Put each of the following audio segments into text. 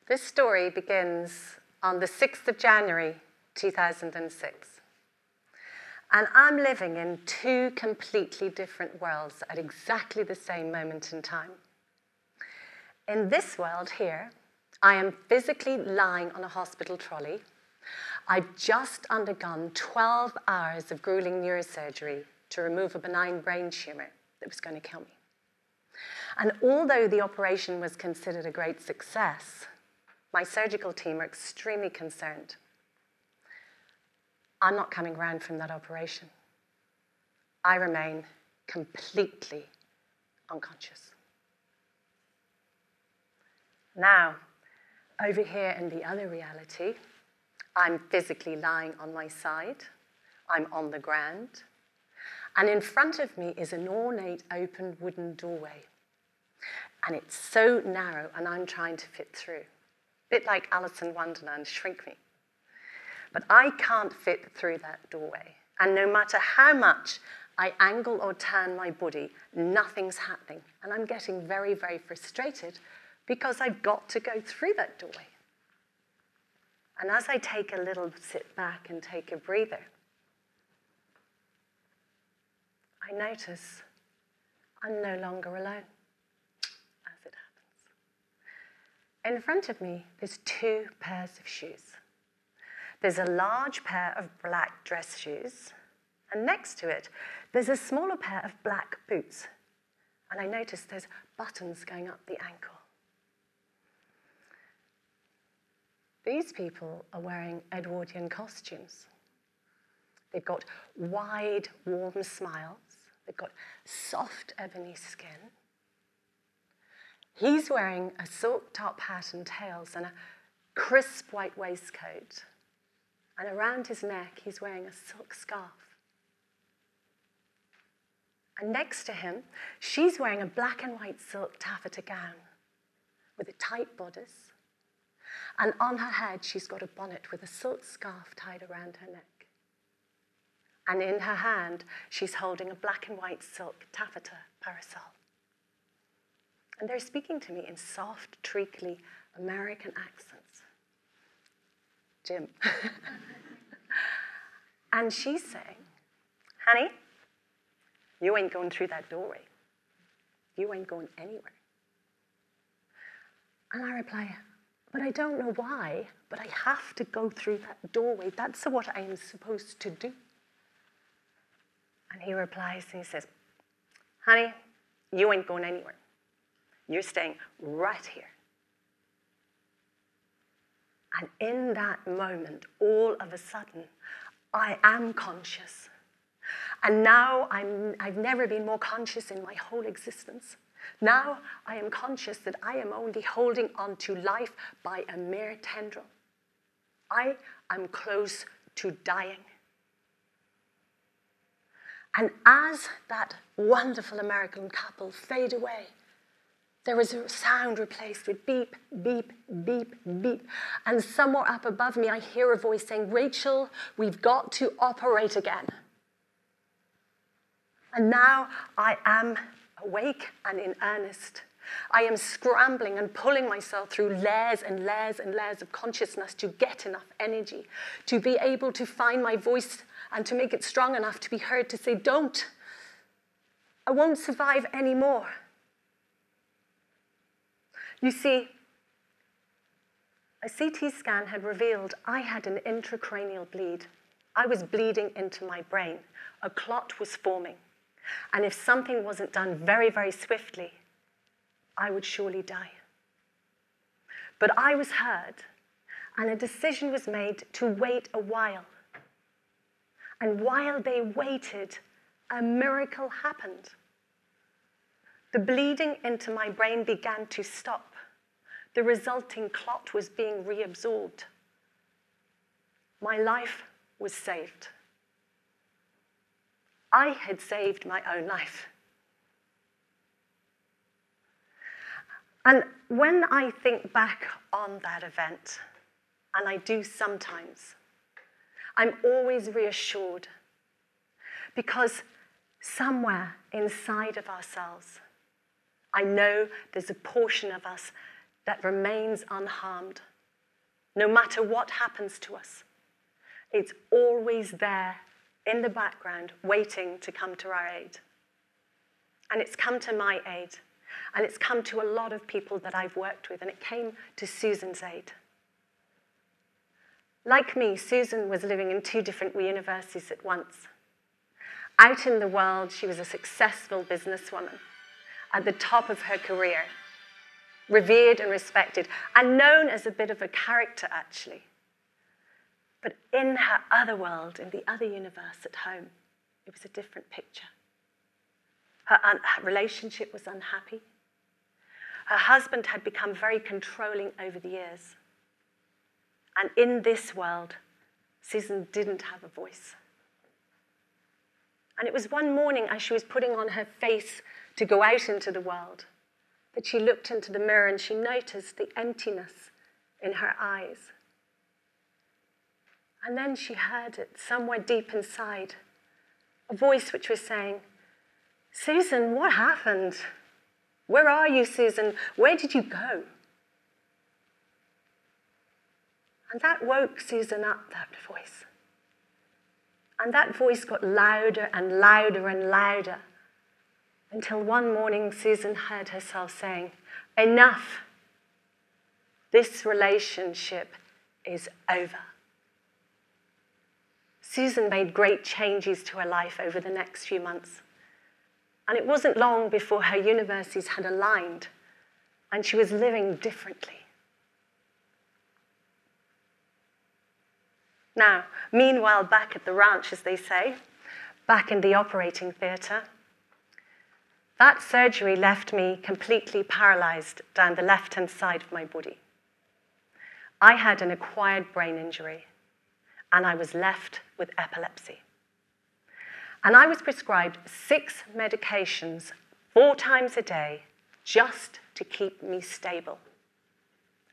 This story begins on the 6th of January, 2006. And I'm living in two completely different worlds at exactly the same moment in time. In this world here, I am physically lying on a hospital trolley. I've just undergone 12 hours of grueling neurosurgery to remove a benign brain tumor that was going to kill me. And although the operation was considered a great success, my surgical team are extremely concerned. I'm not coming round from that operation. I remain completely unconscious. Now, over here in the other reality, I'm physically lying on my side. I'm on the ground. And in front of me is an ornate open wooden doorway. And it's so narrow, and I'm trying to fit through. A bit like Alice in Wonderland, Shrink Me. But I can't fit through that doorway. And no matter how much I angle or turn my body, nothing's happening. And I'm getting very, very frustrated because I've got to go through that doorway. And as I take a little sit back and take a breather, I notice I'm no longer alone, as it happens. In front of me, there's two pairs of shoes. There's a large pair of black dress shoes, and next to it, there's a smaller pair of black boots. And I notice there's buttons going up the ankle. These people are wearing Edwardian costumes. They've got wide, warm smiles. They've got soft, ebony skin. He's wearing a silk top hat and tails and a crisp white waistcoat. And around his neck, he's wearing a silk scarf. And next to him, she's wearing a black and white silk taffeta gown with a tight bodice. And on her head, she's got a bonnet with a silk scarf tied around her neck. And in her hand, she's holding a black and white silk taffeta parasol. And they're speaking to me in soft, treacly American accents. Jim. And she's saying, honey, you ain't going through that doorway. You ain't going anywhere. And I reply, but I don't know why, but I have to go through that doorway. That's what I am supposed to do. And he replies and he says, honey, you ain't going anywhere. You're staying right here. And in that moment, all of a sudden, I am conscious. And now I've never been more conscious in my whole existence. Now I am conscious that I am only holding on to life by a mere tendril. I am close to dying. And as that wonderful American couple fade away, there is a sound replaced with beep, beep, beep, beep. And somewhere up above me, I hear a voice saying, Rachel, we've got to operate again. And now I am awake and in earnest. I am scrambling and pulling myself through layers and layers and layers of consciousness to get enough energy, to be able to find my voice and to make it strong enough to be heard to say, don't. I won't survive anymore. You see, a CT scan had revealed I had an intracranial bleed. I was bleeding into my brain. A clot was forming. And if something wasn't done very, very swiftly, I would surely die. But I was heard, and a decision was made to wait a while. And while they waited, a miracle happened. The bleeding into my brain began to stop. The resulting clot was being reabsorbed. My life was saved. I had saved my own life. And when I think back on that event, and I do sometimes, I'm always reassured because somewhere inside of ourselves, I know there's a portion of us that remains unharmed. No matter what happens to us, it's always there in the background, waiting to come to our aid. And it's come to my aid, and it's come to a lot of people that I've worked with, and it came to Susan's aid. Like me, Susan was living in 2 different universes at once. Out in the world, she was a successful businesswoman, at the top of her career, revered and respected, and known as a bit of a character, actually. But in her other world, in the other universe at home, it was a different picture. Her relationship was unhappy. Her husband had become very controlling over the years. And in this world, Susan didn't have a voice. And it was one morning as she was putting on her face to go out into the world that she looked into the mirror and she noticed the emptiness in her eyes. And then she heard it somewhere deep inside, a voice which was saying, "Susan, what happened? Where are you, Susan? Where did you go?" And that woke Susan up, that voice. And that voice got louder and louder and louder until one morning Susan heard herself saying, "Enough. This relationship is over." Susan made great changes to her life over the next few months. And it wasn't long before her universes had aligned and she was living differently. Now, meanwhile, back at the ranch, as they say, back in the operating theatre, that surgery left me completely paralyzed down the left-hand side of my body. I had an acquired brain injury, and I was left with epilepsy. And I was prescribed 6 medications 4 times a day just to keep me stable.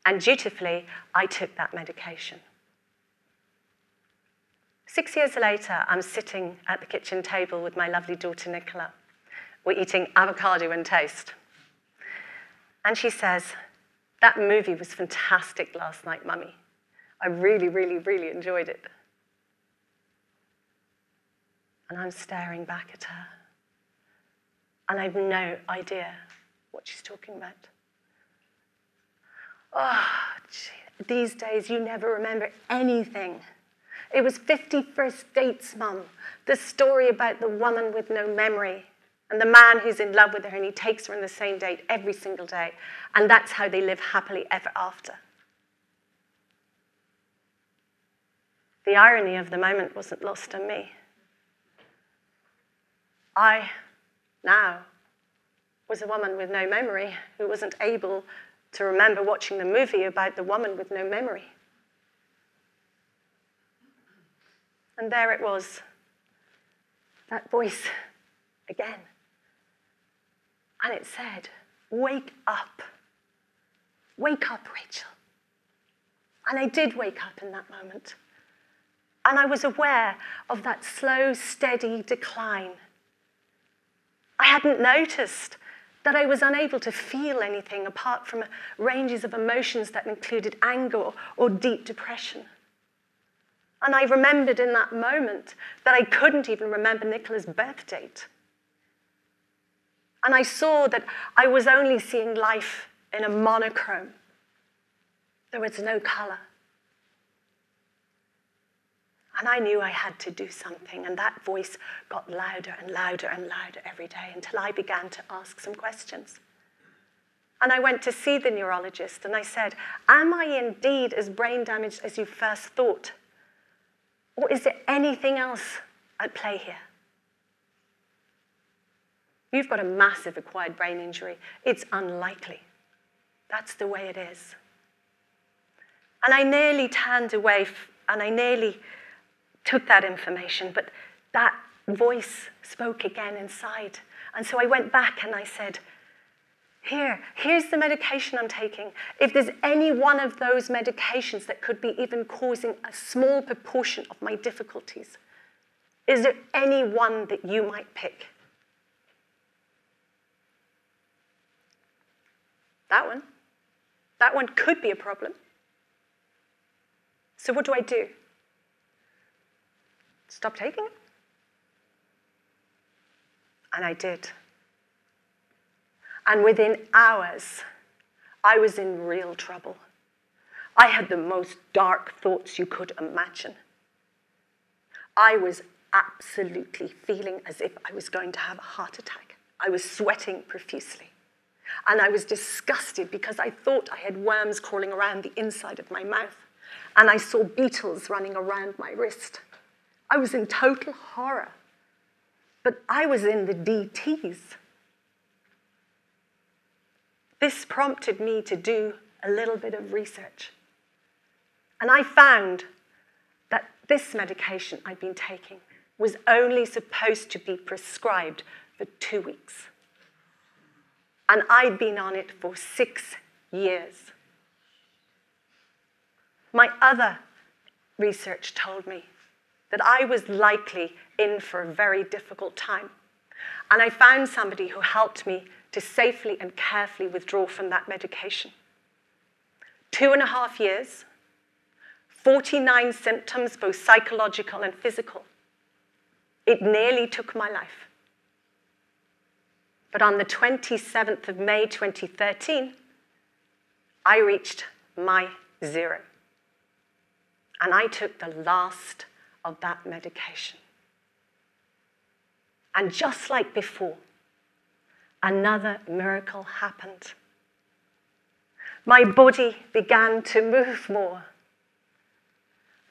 And dutifully, I took that medication. 6 years later, I'm sitting at the kitchen table with my lovely daughter, Nicola. We're eating avocado and toast. And she says, "That movie was fantastic last night, Mummy. I really, really, really enjoyed it." And I'm staring back at her. And I have no idea what she's talking about. Oh, gee, these days you never remember anything. It was 51st Dates, Mum. The story about the woman with no memory and the man who's in love with her and he takes her on the same date every single day. And that's how they live happily ever after. The irony of the moment wasn't lost on me. I, now, was a woman with no memory who wasn't able to remember watching the movie about the woman with no memory. And there it was, that voice again. And it said, "Wake up. Wake up, Rachel." And I did wake up in that moment. And I was aware of that slow, steady decline. I hadn't noticed that I was unable to feel anything apart from ranges of emotions that included anger or deep depression. And I remembered in that moment that I couldn't even remember Nicola's birth date. And I saw that I was only seeing life in a monochrome. There was no color. And I knew I had to do something, and that voice got louder and louder and louder every day until I began to ask some questions. And I went to see the neurologist, and I said, "Am I indeed as brain damaged as you first thought? Or is there anything else at play here? You've got a massive acquired brain injury. It's unlikely. That's the way it is." And I nearly turned away, and I nearly took that information, but that voice spoke again inside. And so I went back and I said, here's the medication I'm taking. If there's any one of those medications that could be even causing a small proportion of my difficulties, is there any one that you might pick? That one. That one could be a problem. So what do? Stop taking it? And I did. And within hours, I was in real trouble. I had the most dark thoughts you could imagine. I was absolutely feeling as if I was going to have a heart attack. I was sweating profusely. And I was disgusted because I thought I had worms crawling around the inside of my mouth. And I saw beetles running around my wrist. I was in total horror. But I was in the DTs. This prompted me to do a little bit of research. And I found that this medication I'd been taking was only supposed to be prescribed for 2 weeks. And I'd been on it for 6 years. My other research told me that I was likely in for a very difficult time. And I found somebody who helped me to safely and carefully withdraw from that medication. 2.5 years, 49 symptoms, both psychological and physical. It nearly took my life. But on the 27th of May, 2013, I reached my 0. And I took the last of that medication. And just like before, another miracle happened. My body began to move more.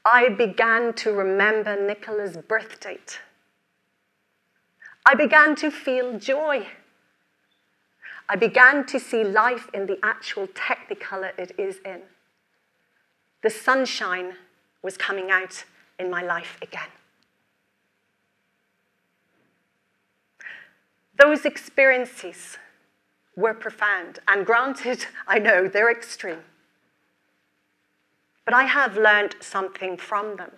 I began to remember Nicola's birth date. I began to feel joy. I began to see life in the actual technicolor it is in. The sunshine was coming out in my life again. Those experiences were profound, and granted, I know they're extreme. But I have learned something from them.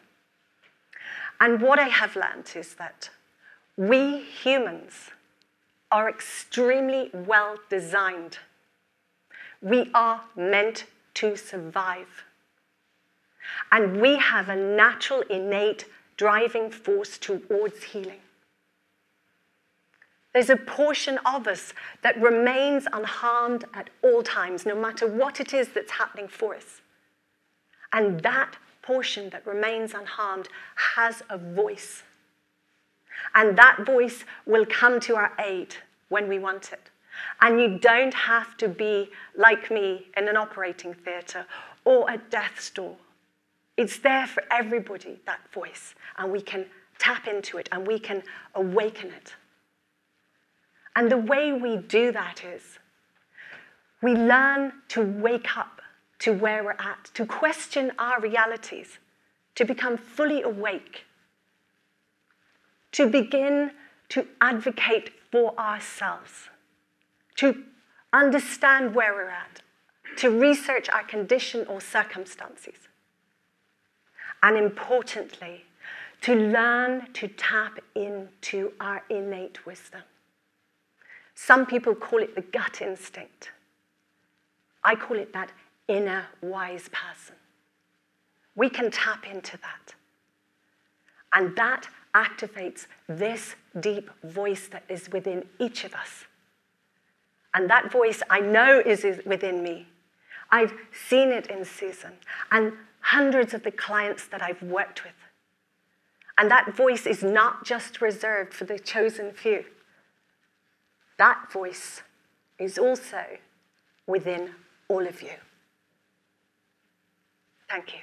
And what I have learned is that we humans are extremely well designed. We are meant to survive. And we have a natural, innate driving force towards healing. There's a portion of us that remains unharmed at all times, no matter what it is that's happening for us. And that portion that remains unharmed has a voice. And that voice will come to our aid when we want it. And you don't have to be like me in an operating theatre or at death's door. It's there for everybody, that voice. And we can tap into it and we can awaken it. And the way we do that is we learn to wake up to where we're at, to question our realities, to become fully awake, to begin to advocate for ourselves, to understand where we're at, to research our condition or circumstances, and importantly, to learn to tap into our innate wisdom. Some people call it the gut instinct. I call it that inner wise person. We can tap into that. And that activates this deep voice that is within each of us. And that voice I know is within me. I've seen it in Susan and hundreds of the clients that I've worked with. And that voice is not just reserved for the chosen few. That voice is also within all of you. Thank you.